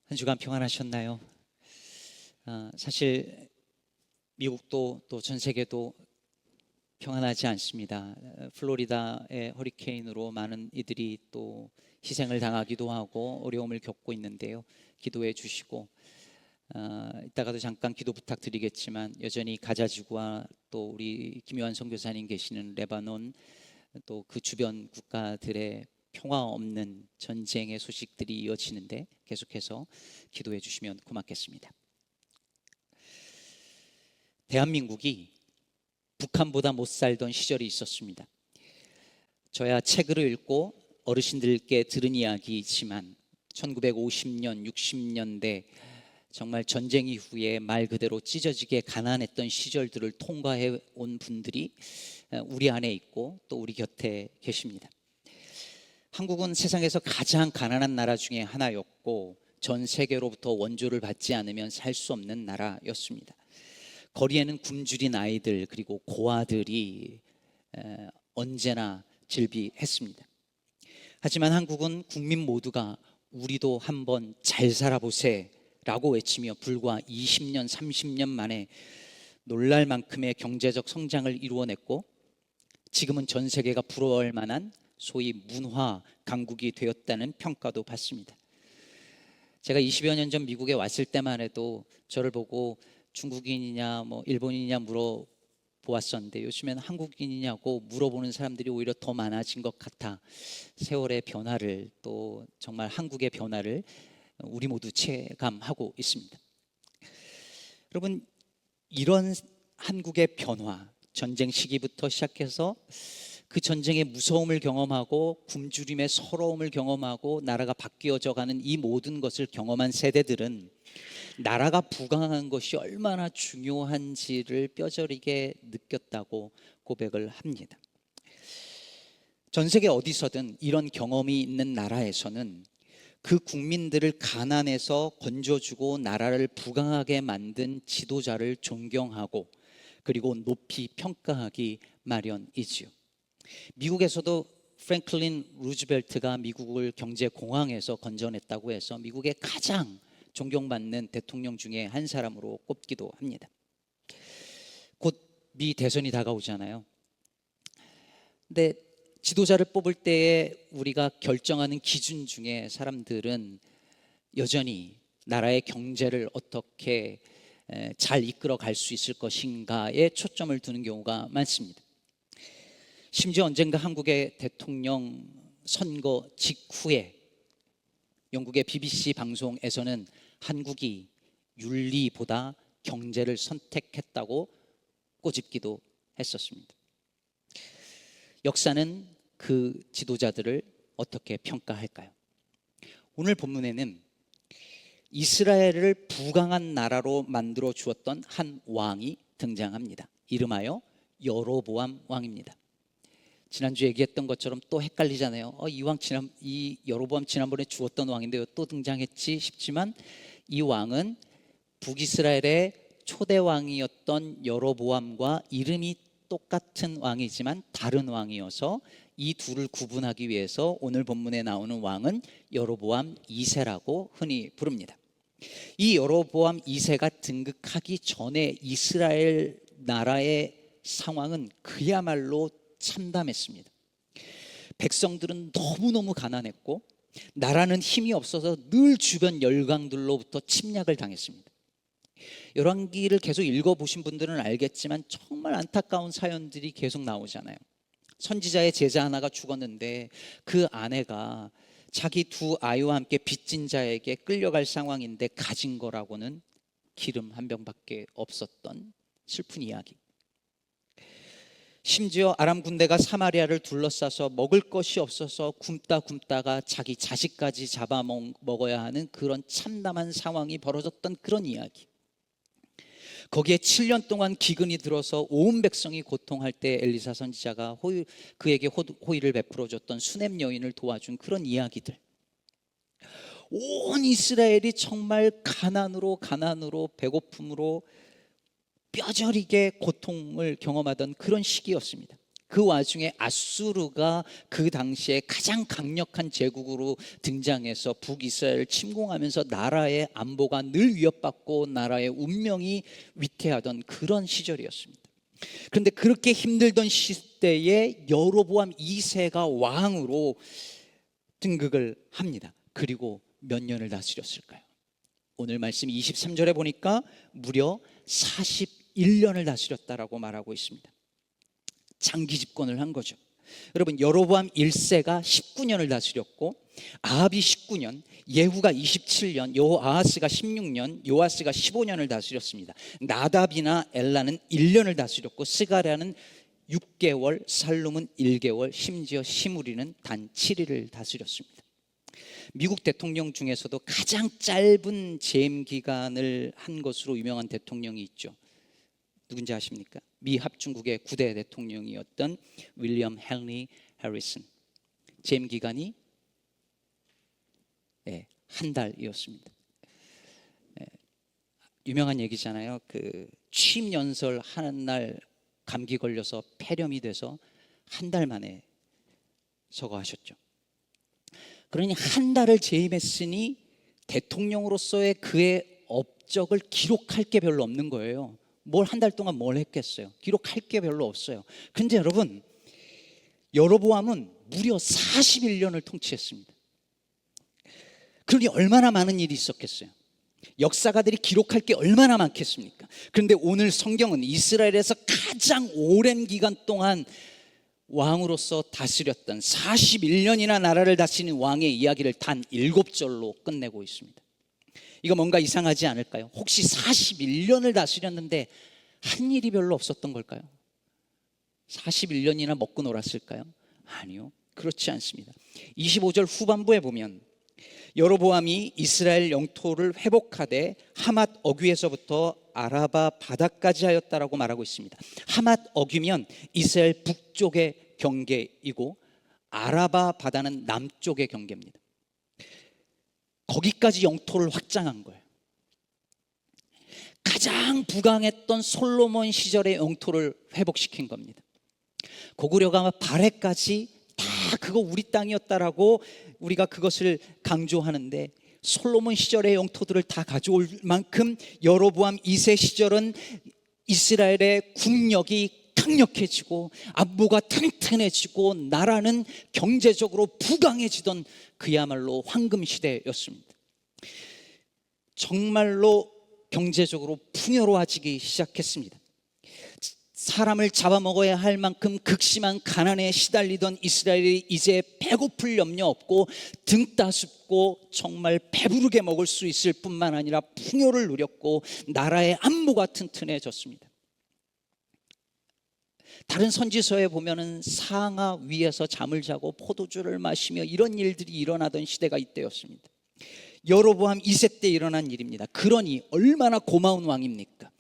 한 주간 평안하셨나요? 사실 미국도 또 전 세계도 평안하지 않습니다. 플로리다의 허리케인으로 많은 이들이 또 희생을 당하기도 하고 어려움을 겪고 있는데요. 기도해 주시고 이따가도 잠깐 기도 부탁드리겠지만 여전히 가자지구와 또 우리 김요한 선교사님 계시는 레바논 또 그 주변 국가들의 평화 없는 전쟁의 소식들이 이어지는데 계속해서 기도해 주시면 고맙겠습니다. 대한민국이 북한보다 못 살던 시절이 있었습니다. 저야 책을 읽고 어르신들께 들은 이야기이지만 1950년, 60년대 정말 전쟁 이후에 말 그대로 찢어지게 가난했던 시절들을 통과해 온 분들이 우리 안에 있고 또 우리 곁에 계십니다. 한국은 세상에서 가장 가난한 나라 중에 하나였고 전 세계로부터 원조를 받지 않으면 살 수 없는 나라였습니다. 거리에는 굶주린 아이들 그리고 고아들이 언제나 즐비했습니다. 하지만 한국은 국민 모두가 우리도 한번 잘 살아보세 라고 외치며 불과 20년, 30년 만에 놀랄 만큼의 경제적 성장을 이루어냈고 지금은 전 세계가 부러워할 만한 소위 문화 강국이 되었다는 평가도 받습니다. 제가 20여 년 전 미국에 왔을 때만 해도 저를 보고 중국인이냐 뭐 일본인이냐 물어보았었는데 요즘엔 한국인이냐고 물어보는 사람들이 오히려 더 많아진 것 같아 세월의 변화를 또 정말 한국의 변화를 우리 모두 체감하고 있습니다. 여러분, 이런 한국의 변화, 전쟁 시기부터 시작해서 그 전쟁의 무서움을 경험하고 굶주림의 서러움을 경험하고 나라가 바뀌어져 가는 이 모든 것을 경험한 세대들은 나라가 부강한 것이 얼마나 중요한지를 뼈저리게 느꼈다고 고백을 합니다. 전 세계 어디서든 이런 경험이 있는 나라에서는 그 국민들을 가난에서 건져주고 나라를 부강하게 만든 지도자를 존경하고 그리고 높이 평가하기 마련이지요. 미국에서도 프랭클린 루즈벨트가 미국을 경제공황에서 건져냈다고 해서 미국의 가장 존경받는 대통령 중에 한 사람으로 꼽기도 합니다. 곧 미 대선이 다가오잖아요. 근데 지도자를 뽑을 때에 우리가 결정하는 기준 중에 사람들은 여전히 나라의 경제를 어떻게 잘 이끌어 갈 수 있을 것인가에 초점을 두는 경우가 많습니다. 심지어 언젠가 한국의 대통령 선거 직후에 영국의 BBC 방송에서는 한국이 윤리보다 경제를 선택했다고 꼬집기도 했었습니다. 역사는 그 지도자들을 어떻게 평가할까요? 오늘 본문에는 이스라엘을 부강한 나라로 만들어 주었던 한 왕이 등장합니다. 이름하여 여로보암 왕입니다. 지난주 얘기했던 것처럼 또 헷갈리잖아요. 이 여로보암 지난번에 주었던 왕인데요 또 등장했지 싶지만 이 왕은 북이스라엘의 초대 왕이었던 여로보암과 이름이 똑같은 왕이지만 다른 왕이어서 이 둘을 구분하기 위해서 오늘 본문에 나오는 왕은 여로보암 2세라고 흔히 부릅니다. 이 여로보암 2세가 등극하기 전에 이스라엘 나라의 상황은 그야말로 참담했습니다. 백성들은 너무너무 가난했고 나라는 힘이 없어서 늘 주변 열강들로부터 침략을 당했습니다. 열왕기를 계속 읽어보신 분들은 알겠지만 정말 안타까운 사연들이 계속 나오잖아요. 선지자의 제자 하나가 죽었는데 그 아내가 자기 두 아이와 함께 빚진 자에게 끌려갈 상황인데 가진 거라고는 기름 한 병밖에 없었던 슬픈 이야기. 심지어 아람 군대가 사마리아를 둘러싸서 먹을 것이 없어서 굶다가 자기 자식까지 잡아먹어야 하는 그런 참담한 상황이 벌어졌던 그런 이야기. 거기에 7년 동안 기근이 들어서 온 백성이 고통할 때 엘리사 선지자가 그에게 호의를 베풀어줬던 수넴 여인을 도와준 그런 이야기들. 온 이스라엘이 정말 가난으로 배고픔으로 뼈저리게 고통을 경험하던 그런 시기였습니다. 그 와중에 아수르가 그 당시에 가장 강력한 제국으로 등장해서 북이스라엘을 침공하면서 나라의 안보가 늘 위협받고 나라의 운명이 위태하던 그런 시절이었습니다. 그런데 그렇게 힘들던 시대에 여로보암 2세가 왕으로 등극을 합니다. 그리고 몇 년을 다스렸을까요? 오늘 말씀 23절에 보니까 무려 41년을 다스렸다라고 말하고 있습니다. 장기 집권을 한 거죠. 여러분, 여로보암 1세가 19년을 다스렸고 아합이 19년, 예후가 27년, 여호아하스가 16년, 요아스가 15년을 다스렸습니다. 나답이나 엘라는 1년을 다스렸고 스가랴는 6개월, 살룸은 1개월, 심지어 시므리는 단 7일을 다스렸습니다. 미국 대통령 중에서도 가장 짧은 재임 기간을 한 것으로 유명한 대통령이 있죠. 누군지 아십니까? 미 합중국의 9대 대통령이었던 윌리엄 헨리 해리슨. 재임 기간이 한 달이었습니다. 유명한 얘기잖아요. 그 취임 연설 하는 날 감기 걸려서 폐렴이 돼서 한 달 만에 서거하셨죠. 그러니 한 달을 재임했으니 대통령으로서의 그의 업적을 기록할 게 별로 없는 거예요. 뭘 한 달 동안 뭘 했겠어요? 기록할 게 별로 없어요. 그런데 여러분, 여로보암은 무려 41년을 통치했습니다. 그러니 얼마나 많은 일이 있었겠어요? 역사가들이 기록할 게 얼마나 많겠습니까? 그런데 오늘 성경은 이스라엘에서 가장 오랜 기간 동안 왕으로서 다스렸던 41년이나 나라를 다스리는 왕의 이야기를 단 7절로 끝내고 있습니다. 이거 뭔가 이상하지 않을까요? 혹시 41년을 다스렸는데 한 일이 별로 없었던 걸까요? 41년이나 먹고 놀았을까요? 아니요, 그렇지 않습니다. 25절 후반부에 보면 여로보암이 이스라엘 영토를 회복하되 하맛 어귀에서부터 아라바 바다까지 하였다라고 말하고 있습니다. 하맛 어귀면 이스라엘 북쪽의 경계이고 아라바 바다는 남쪽의 경계입니다. 거기까지 영토를 확장한 거예요. 가장 부강했던 솔로몬 시절의 영토를 회복시킨 겁니다. 고구려가 발해까지 다 그거 우리 땅이었다라고 우리가 그것을 강조하는데 솔로몬 시절의 영토들을 다 가져올 만큼 여로보암 2세 시절은 이스라엘의 국력이 강력해지고 안보가 튼튼해지고 나라는 경제적으로 부강해지던 그야말로 황금 시대였습니다. 정말로 경제적으로 풍요로워지기 시작했습니다. 사람을 잡아먹어야 할 만큼 극심한 가난에 시달리던 이스라엘이 이제 배고플 염려 없고 등 따숩고 정말 배부르게 먹을 수 있을 뿐만 아니라 풍요를 누렸고 나라의 안보가 튼튼해졌습니다. 다른 선지서에 보면은 상아 위에서 잠을 자고 포도주를 마시며 이런 일들이 일어나던 시대가 이때였습니다. 여로보암 2세 때 일어난 일입니다. 그러니 얼마나 고마운 왕입니까?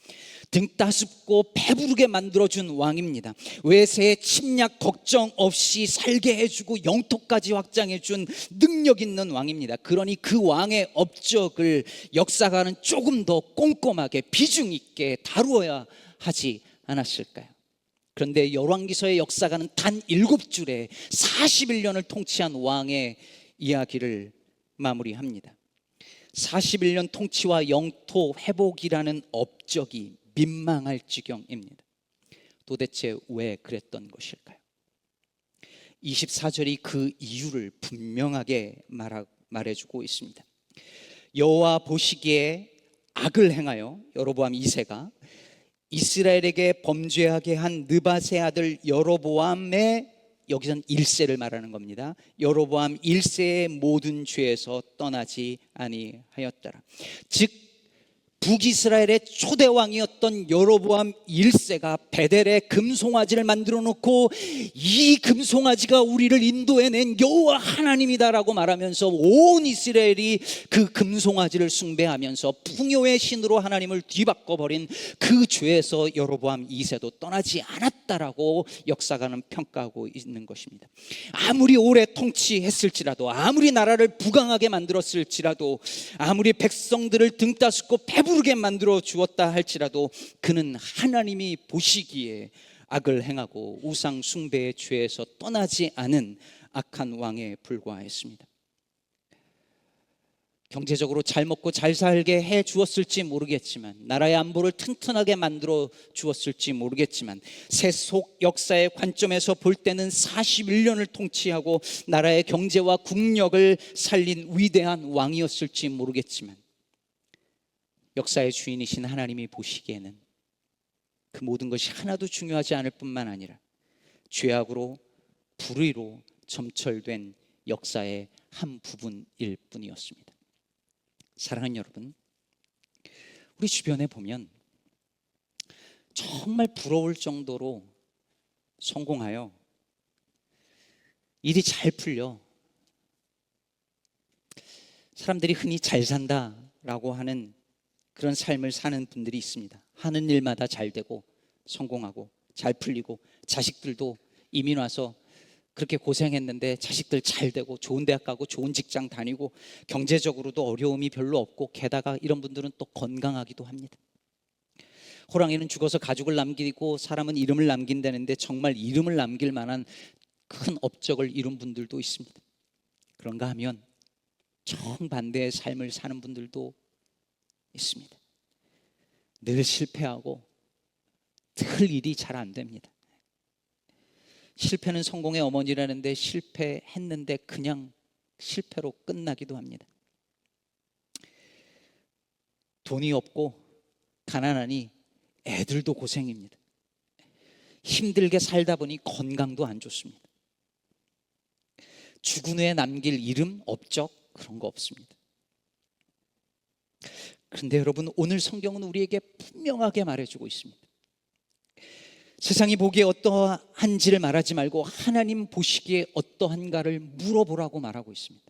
등 따숩고 배부르게 만들어준 왕입니다. 외세의 침략 걱정 없이 살게 해주고 영토까지 확장해준 능력 있는 왕입니다. 그러니 그 왕의 업적을 역사가는 조금 더 꼼꼼하게 비중 있게 다루어야 하지 않았을까요? 그런데 열왕기서의 역사가는 단 7줄에 41년을 통치한 왕의 이야기를 마무리합니다. 41년 통치와 영토 회복이라는 업적이 민망할 지경입니다. 도대체 왜 그랬던 것일까요? 24절이 그 이유를 분명하게 말해주고 있습니다. 여호와 보시기에 악을 행하여 여로보암 2세가 이스라엘에게 범죄하게 한 느밧의 아들 여로보암의, 여기선 1세를 말하는 겁니다. 여로보암 1세의 모든 죄에서 떠나지 아니하였더라. 즉 북이스라엘의 초대왕이었던 여로보암 1세가 베델에 금송아지를 만들어 놓고 이 금송아지가 우리를 인도해낸 여호와 하나님이다라고 말하면서 온 이스라엘이 그 금송아지를 숭배하면서 풍요의 신으로 하나님을 뒤바꿔버린 그 죄에서 여로보암 2세도 떠나지 않았다라고 역사가는 평가하고 있는 것입니다. 아무리 오래 통치했을지라도, 아무리 나라를 부강하게 만들었을지라도, 아무리 백성들을 등따숩고 배부르게 만들어 주었다 할지라도 그는 하나님이 보시기에 악을 행하고 우상 숭배의 죄에서 떠나지 않은 악한 왕에 불과했습니다. 경제적으로 잘 먹고 잘 살게 해 주었을지 모르겠지만, 나라의 안보를 튼튼하게 만들어 주었을지 모르겠지만, 세속 역사의 관점에서 볼 때는 41년을 통치하고 나라의 경제와 국력을 살린 위대한 왕이었을지 모르겠지만, 역사의 주인이신 하나님이 보시기에는 그 모든 것이 하나도 중요하지 않을 뿐만 아니라 죄악으로 불의로 점철된 역사의 한 부분일 뿐이었습니다. 사랑하는 여러분, 우리 주변에 보면 정말 부러울 정도로 성공하여 일이 잘 풀려 사람들이 흔히 잘 산다라고 하는 그런 삶을 사는 분들이 있습니다. 하는 일마다 잘 되고 성공하고 잘 풀리고, 자식들도 이민 와서 그렇게 고생했는데 자식들 잘 되고 좋은 대학 가고 좋은 직장 다니고 경제적으로도 어려움이 별로 없고, 게다가 이런 분들은 또 건강하기도 합니다. 호랑이는 죽어서 가죽을 남기고 사람은 이름을 남긴다는데, 정말 이름을 남길 만한 큰 업적을 이룬 분들도 있습니다. 그런가 하면 정반대의 삶을 사는 분들도 있습니다. 늘 실패하고 늘 일이 잘 안 됩니다. 실패는 성공의 어머니라는데 실패했는데 그냥 실패로 끝나기도 합니다. 돈이 없고 가난하니 애들도 고생입니다. 힘들게 살다 보니 건강도 안 좋습니다. 죽은 후에 남길 이름, 업적, 그런 거 없습니다. 그런데 여러분, 오늘 성경은 우리에게 분명하게 말해주고 있습니다. 세상이 보기에 어떠한지를 말하지 말고 하나님 보시기에 어떠한가를 물어보라고 말하고 있습니다.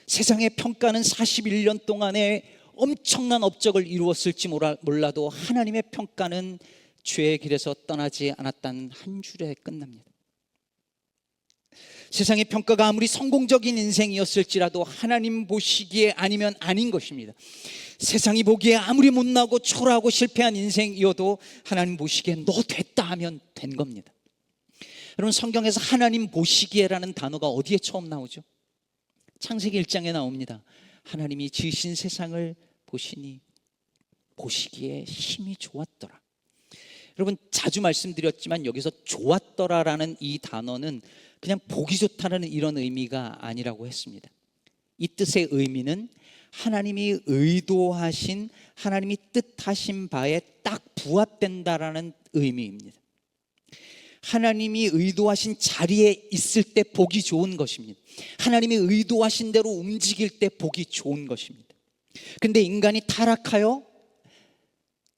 세상의 평가는 41년 동안에 엄청난 업적을 이루었을지 몰라도 하나님의 평가는 죄의 길에서 떠나지 않았다는 한 줄에 끝납니다. 세상의 평가가 아무리 성공적인 인생이었을지라도 하나님 보시기에 아니면 아닌 것입니다. 세상이 보기에 아무리 못나고 초라하고 실패한 인생이어도 하나님 보시기에 너 됐다 하면 된 겁니다. 여러분, 성경에서 하나님 보시기에라는 단어가 어디에 처음 나오죠? 창세기 1장에 나옵니다. 하나님이 지으신 세상을 보시니 보시기에 힘이 좋았더라. 여러분, 자주 말씀드렸지만 여기서 좋았더라라는 이 단어는 그냥 보기 좋다는 이런 의미가 아니라고 했습니다. 이 뜻의 의미는 하나님이 의도하신, 하나님이 뜻하신 바에 딱 부합된다라는 의미입니다. 하나님이 의도하신 자리에 있을 때 보기 좋은 것입니다. 하나님이 의도하신 대로 움직일 때 보기 좋은 것입니다. 근데 인간이 타락하여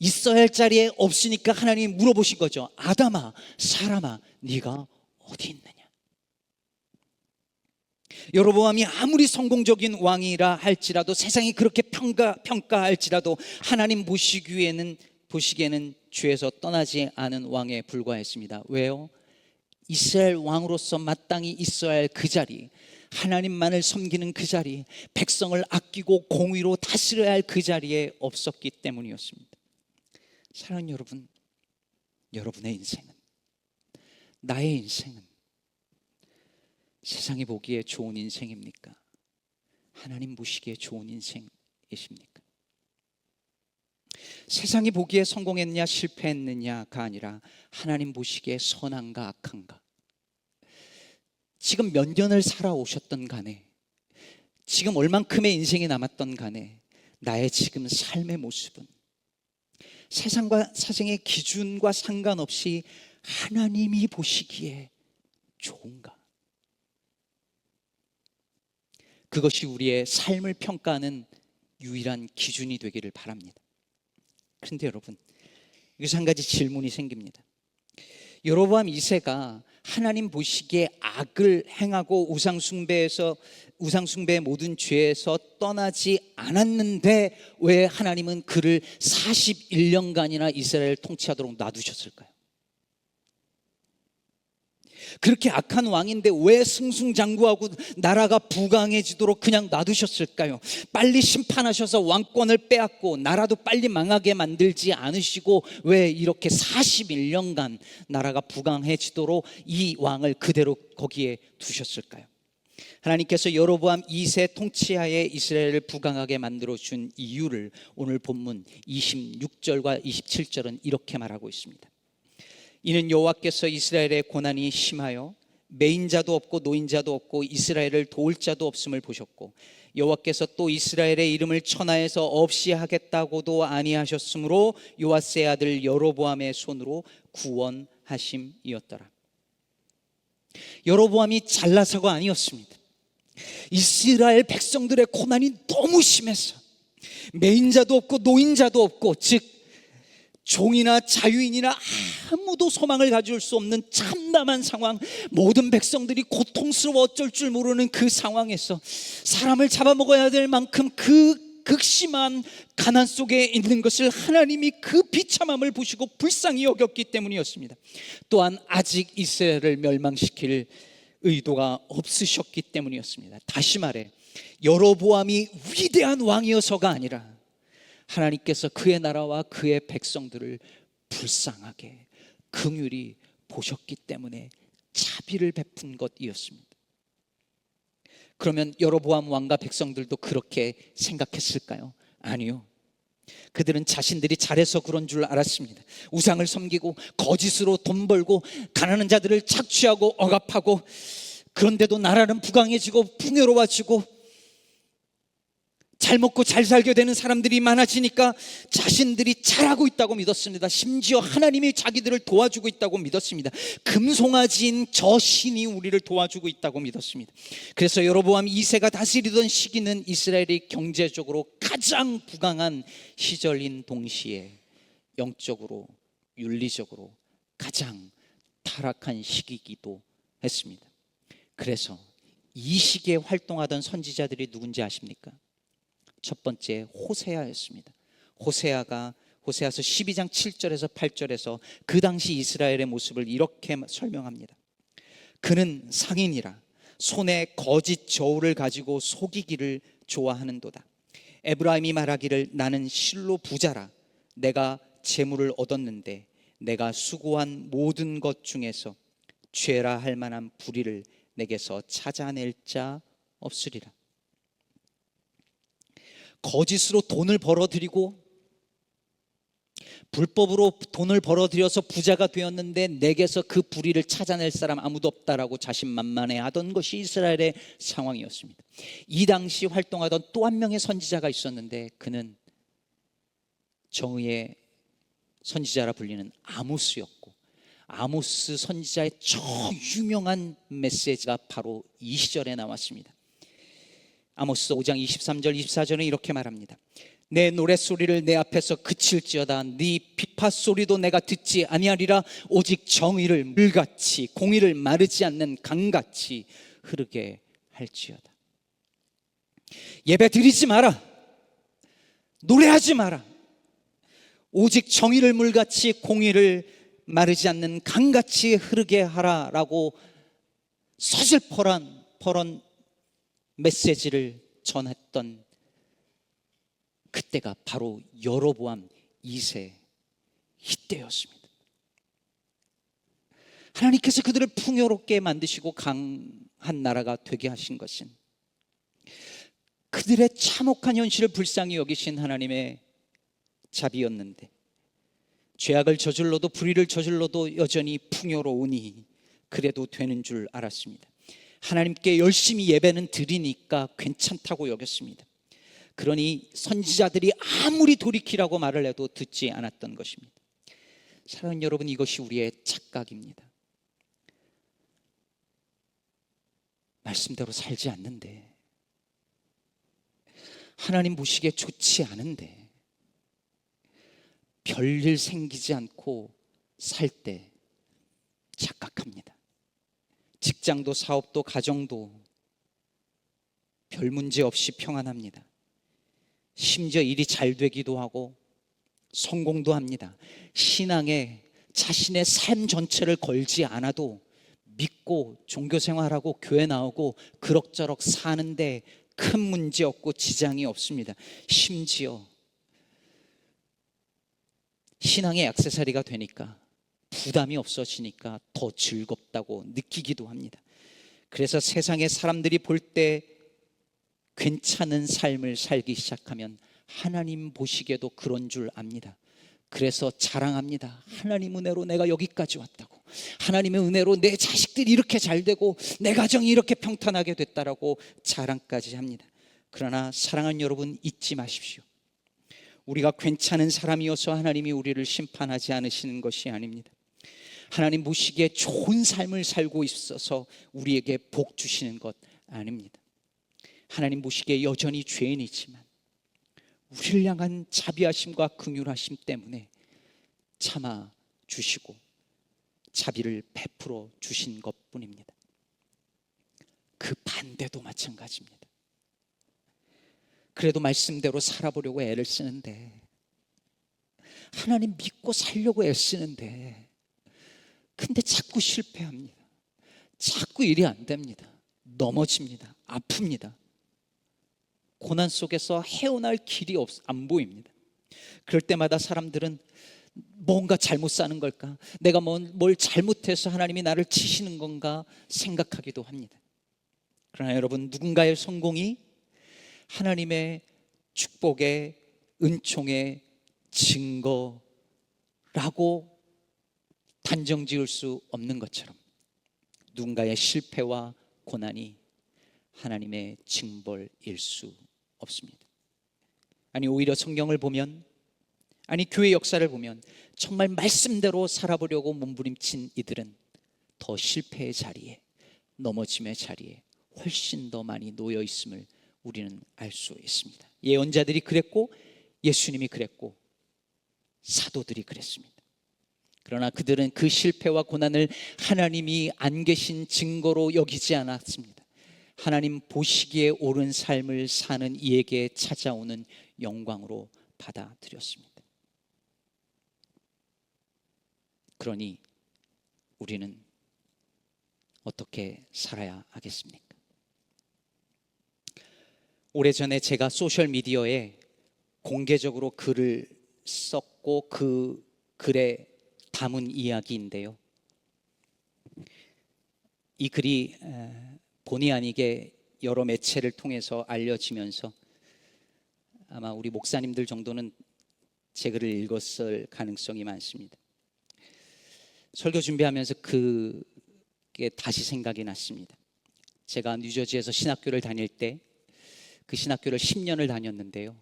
있어야 할 자리에 없으니까 하나님이 물어보신 거죠. 아담아, 사람아, 네가 어디 있느냐? 여로보암이 아무리 성공적인 왕이라 할지라도, 세상이 그렇게 평가할지라도 하나님 보시기에는 죄에서 떠나지 않은 왕에 불과했습니다. 왜요? 이스라엘 왕으로서 마땅히 있어야 할 그 자리, 하나님만을 섬기는 그 자리, 백성을 아끼고 공의로 다스려야 할 그 자리에 없었기 때문이었습니다. 사랑하는 여러분, 여러분의 인생은, 나의 인생은 세상이 보기에 좋은 인생입니까? 하나님 보시기에 좋은 인생이십니까? 세상이 보기에 성공했느냐 실패했느냐가 아니라 하나님 보시기에 선한가 악한가, 지금 몇 년을 살아오셨던 간에, 지금 얼만큼의 인생이 남았던 간에 나의 지금 삶의 모습은 세상과 사생의 기준과 상관없이 하나님이 보시기에 좋은가? 그것이 우리의 삶을 평가하는 유일한 기준이 되기를 바랍니다. 그런데 여러분, 여기서 한 가지 질문이 생깁니다. 여로보암 2세가 하나님 보시기에 악을 행하고 우상숭배의 모든 죄에서 떠나지 않았는데 왜 하나님은 그를 41년간이나 이스라엘을 통치하도록 놔두셨을까요? 그렇게 악한 왕인데 왜 승승장구하고 나라가 부강해지도록 그냥 놔두셨을까요? 빨리 심판하셔서 왕권을 빼앗고 나라도 빨리 망하게 만들지 않으시고 왜 이렇게 41년간 나라가 부강해지도록 이 왕을 그대로 거기에 두셨을까요? 하나님께서 여로보암 2세 통치하에 이스라엘을 부강하게 만들어 준 이유를 오늘 본문 26절과 27절은 이렇게 말하고 있습니다. 이는 여호와께서 이스라엘의 고난이 심하여 매인자도 없고 노인자도 없고 이스라엘을 도울 자도 없음을 보셨고 여호와께서 또 이스라엘의 이름을 천하에서 없이 하겠다고도 아니하셨으므로 요아스의 아들 여로보암의 손으로 구원하심이었더라. 여로보암이 잘나서가 아니었습니다. 이스라엘 백성들의 고난이 너무 심했어. 매인자도 없고 노인자도 없고, 즉 종이나 자유인이나 아무도 소망을 가질 수 없는 참담한 상황, 모든 백성들이 고통스러워 어쩔 줄 모르는 그 상황에서 사람을 잡아먹어야 될 만큼 그 극심한 가난 속에 있는 것을 하나님이 그 비참함을 보시고 불쌍히 여겼기 때문이었습니다. 또한 아직 이스라엘을 멸망시킬 의도가 없으셨기 때문이었습니다. 다시 말해 여로보암이 위대한 왕이어서가 아니라 하나님께서 그의 나라와 그의 백성들을 불쌍하게 긍휼히 보셨기 때문에 자비를 베푼 것이었습니다. 그러면 여로보암 왕과 백성들도 그렇게 생각했을까요? 아니요. 그들은 자신들이 잘해서 그런 줄 알았습니다. 우상을 섬기고 거짓으로 돈 벌고 가난한 자들을 착취하고 억압하고, 그런데도 나라는 부강해지고 풍요로워지고 잘 먹고 잘 살게 되는 사람들이 많아지니까 자신들이 잘하고 있다고 믿었습니다. 심지어 하나님이 자기들을 도와주고 있다고 믿었습니다. 금송아지인 저 신이 우리를 도와주고 있다고 믿었습니다. 그래서 여로보암 2세가 다스리던 시기는 이스라엘이 경제적으로 가장 부강한 시절인 동시에 영적으로 윤리적으로 가장 타락한 시기이기도 했습니다. 그래서 이 시기에 활동하던 선지자들이 누군지 아십니까? 첫 번째 호세아였습니다. 호세아서 12장 7절에서 8절에서 그 당시 이스라엘의 모습을 이렇게 설명합니다. 그는 상인이라 손에 거짓 저울을 가지고 속이기를 좋아하는도다. 에브라임이 말하기를 나는 실로 부자라 내가 재물을 얻었는데 내가 수고한 모든 것 중에서 죄라 할 만한 불의를 내게서 찾아낼 자 없으리라. 거짓으로 돈을 벌어들이고 불법으로 돈을 벌어들여서 부자가 되었는데 내게서 그 불의를 찾아낼 사람 아무도 없다라고 자신만만해 하던 것이 이스라엘의 상황이었습니다. 이 당시 활동하던 또 한 명의 선지자가 있었는데 그는 정의의 선지자라 불리는 아모스였고, 아모스 선지자의 저 유명한 메시지가 바로 이 시절에 나왔습니다. 아모스 5장 23절 24절은 이렇게 말합니다. 내 노랫소리를 내 앞에서 그칠지어다. 네 비파소리도 내가 듣지 아니하리라. 오직 정의를 물같이 공의를 마르지 않는 강같이 흐르게 할지어다. 예배 드리지 마라, 노래하지 마라, 오직 정의를 물같이 공의를 마르지 않는 강같이 흐르게 하라라고 서슬퍼런 메시지를 전했던 그때가 바로 여로보암 2세 이때였습니다. 하나님께서 그들을 풍요롭게 만드시고 강한 나라가 되게 하신 것은 그들의 참혹한 현실을 불쌍히 여기신 하나님의 자비였는데, 죄악을 저질러도 불의를 저질러도 여전히 풍요로우니 그래도 되는 줄 알았습니다. 하나님께 열심히 예배는 드리니까 괜찮다고 여겼습니다. 그러니 선지자들이 아무리 돌이키라고 말을 해도 듣지 않았던 것입니다. 사랑하는 여러분, 이것이 우리의 착각입니다. 말씀대로 살지 않는데, 하나님 보시기에 좋지 않은데, 별일 생기지 않고 살 때 착각합니다. 직장도 사업도 가정도 별 문제 없이 평안합니다. 심지어 일이 잘 되기도 하고 성공도 합니다. 신앙에 자신의 삶 전체를 걸지 않아도 믿고 종교 생활하고 교회 나오고 그럭저럭 사는데 큰 문제 없고 지장이 없습니다. 심지어 신앙의 액세서리가 되니까 부담이 없어지니까 더 즐겁다고 느끼기도 합니다. 그래서 세상의 사람들이 볼 때 괜찮은 삶을 살기 시작하면 하나님 보시기에도 그런 줄 압니다. 그래서 자랑합니다. 하나님 은혜로 내가 여기까지 왔다고, 하나님의 은혜로 내 자식들이 이렇게 잘 되고 내 가정이 이렇게 평탄하게 됐다라고 자랑까지 합니다. 그러나 사랑하는 여러분, 잊지 마십시오. 우리가 괜찮은 사람이어서 하나님이 우리를 심판하지 않으시는 것이 아닙니다. 하나님 보시기에 좋은 삶을 살고 있어서 우리에게 복 주시는 것 아닙니다. 하나님 보시기에 여전히 죄인이지만 우리를 향한 자비하심과 긍휼하심 때문에 참아 주시고 자비를 베풀어 주신 것뿐입니다. 그 반대도 마찬가지입니다. 그래도 말씀대로 살아보려고 애를 쓰는데, 하나님 믿고 살려고 애쓰는데, 근데 자꾸 실패합니다. 자꾸 일이 안 됩니다. 넘어집니다. 아픕니다. 고난 속에서 헤어날 길이 안 보입니다. 그럴 때마다 사람들은 뭔가 잘못 사는 걸까? 내가 뭘 잘못해서 하나님이 나를 치시는 건가 생각하기도 합니다. 그러나 여러분, 누군가의 성공이 하나님의 축복의 은총의 증거라고 단정 지을 수 없는 것처럼 누군가의 실패와 고난이 하나님의 징벌일 수 없습니다. 아니, 오히려 성경을 보면, 아니 교회 역사를 보면 정말 말씀대로 살아보려고 몸부림친 이들은 더 실패의 자리에, 넘어짐의 자리에 훨씬 더 많이 놓여 있음을 우리는 알 수 있습니다. 예언자들이 그랬고, 예수님이 그랬고, 사도들이 그랬습니다. 그러나 그들은 그 실패와 고난을 하나님이 안 계신 증거로 여기지 않았습니다. 하나님 보시기에 옳은 삶을 사는 이에게 찾아오는 영광으로 받아들였습니다. 그러니 우리는 어떻게 살아야 하겠습니까? 오래전에 제가 소셜미디어에 공개적으로 글을 썼고 그 글에 담은 이야기인데요, 이 글이 본의 아니게 여러 매체를 통해서 알려지면서 아마 우리 목사님들 정도는 제 글을 읽었을 가능성이 많습니다. 설교 준비하면서 그게 다시 생각이 났습니다. 제가 뉴저지에서 신학교를 다닐 때, 그 신학교를 10년을 다녔는데요,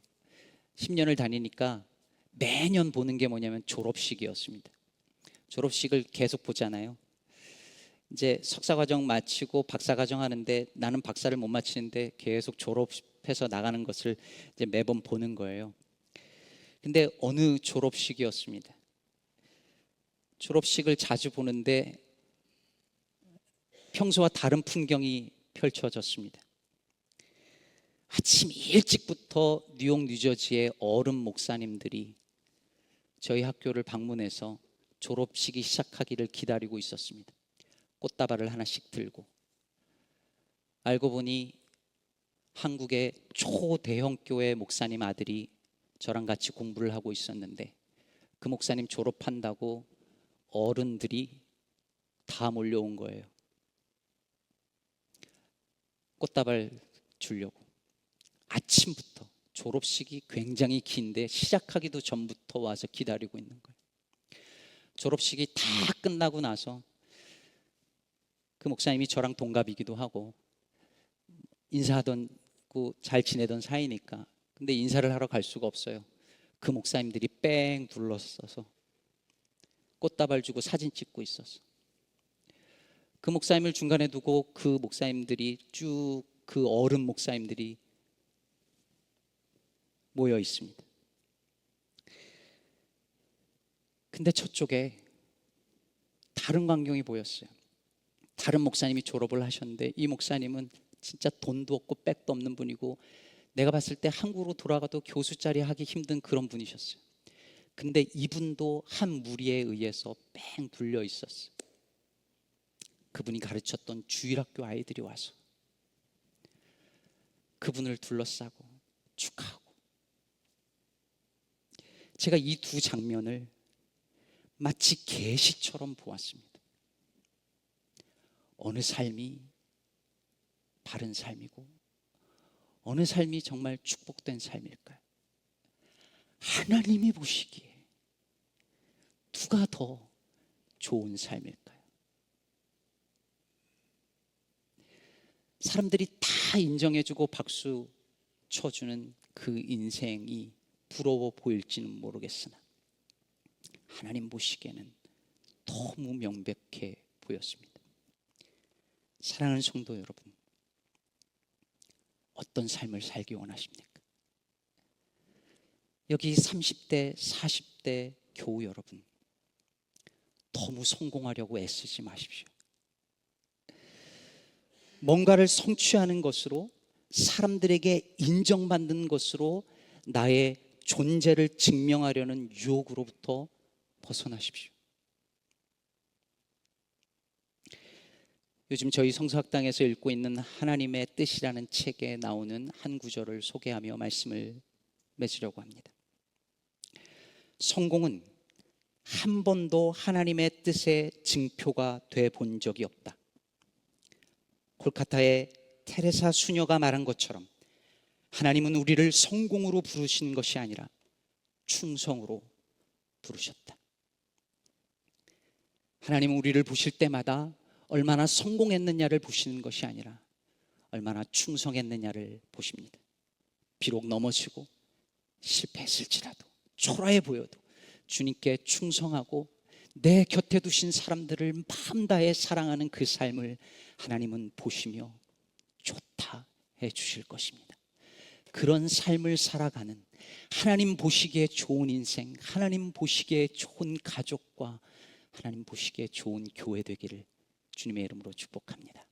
10년을 다니니까 매년 보는 게 뭐냐면 졸업식이었습니다. 졸업식을 계속 보잖아요. 이제 석사과정 마치고 박사과정 하는데 나는 박사를 못 마치는데 계속 졸업해서 나가는 것을 이제 매번 보는 거예요. 근데 어느 졸업식이었습니다. 졸업식을 자주 보는데 평소와 다른 풍경이 펼쳐졌습니다. 아침 일찍부터 뉴욕, 뉴저지의 어른 목사님들이 저희 학교를 방문해서 졸업식이 시작하기를 기다리고 있었습니다. 꽃다발을 하나씩 들고. 알고 보니 한국의 초대형 교회 목사님 아들이 저랑 같이 공부를 하고 있었는데, 그 목사님 졸업한다고 어른들이 다 몰려온 거예요. 꽃다발 주려고. 아침부터, 졸업식이 굉장히 긴데 시작하기도 전부터 와서 기다리고 있는 거예요. 졸업식이 다 끝나고 나서 그 목사님이 저랑 동갑이기도 하고 인사하던 잘 지내던 사이니까, 근데 인사를 하러 갈 수가 없어요. 그 목사님들이 뺑 둘러서서 꽃다발 주고 사진 찍고 있었어. 그 목사님을 중간에 두고 그 목사님들이 쭉, 그 어른 목사님들이 모여 있습니다. 근데 저쪽에 다른 광경이 보였어요. 다른 목사님이 졸업을 하셨는데, 이 목사님은 진짜 돈도 없고 백도 없는 분이고 내가 봤을 때 한국으로 돌아가도 교수 자리 하기 힘든 그런 분이셨어요. 근데 이분도 한 무리에 의해서 뺑 둘려 있었어요. 그분이 가르쳤던 주일학교 아이들이 와서 그분을 둘러싸고 축하하고, 제가 이 두 장면을 마치 계시처럼 보았습니다. 어느 삶이 바른 삶이고 어느 삶이 정말 축복된 삶일까요? 하나님이 보시기에 누가 더 좋은 삶일까요? 사람들이 다 인정해주고 박수 쳐주는 그 인생이 부러워 보일지는 모르겠으나 하나님 보시기에는 너무 명백해 보였습니다. 사랑하는 성도 여러분, 어떤 삶을 살기 원하십니까? 여기 30대, 40대 교우 여러분, 너무 성공하려고 애쓰지 마십시오. 뭔가를 성취하는 것으로, 사람들에게 인정받는 것으로 나의 존재를 증명하려는 유혹으로부터 벗어나십시오. 요즘 저희 성서학당에서 읽고 있는 하나님의 뜻이라는 책에 나오는 한 구절을 소개하며 말씀을 맺으려고 합니다. 성공은 한 번도 하나님의 뜻의 증표가 돼 본 적이 없다. 콜카타의 테레사 수녀가 말한 것처럼 하나님은 우리를 성공으로 부르신 것이 아니라 충성으로 부르셨다. 하나님은 우리를 보실 때마다 얼마나 성공했느냐를 보시는 것이 아니라 얼마나 충성했느냐를 보십니다. 비록 넘어지고 실패했을지라도, 초라해 보여도 주님께 충성하고 내 곁에 두신 사람들을 마음 다해 사랑하는 그 삶을 하나님은 보시며 좋다 해 주실 것입니다. 그런 삶을 살아가는, 하나님 보시기에 좋은 인생, 하나님 보시기에 좋은 가족과 하나님 보시기에 좋은 교회 되기를 주님의 이름으로 축복합니다.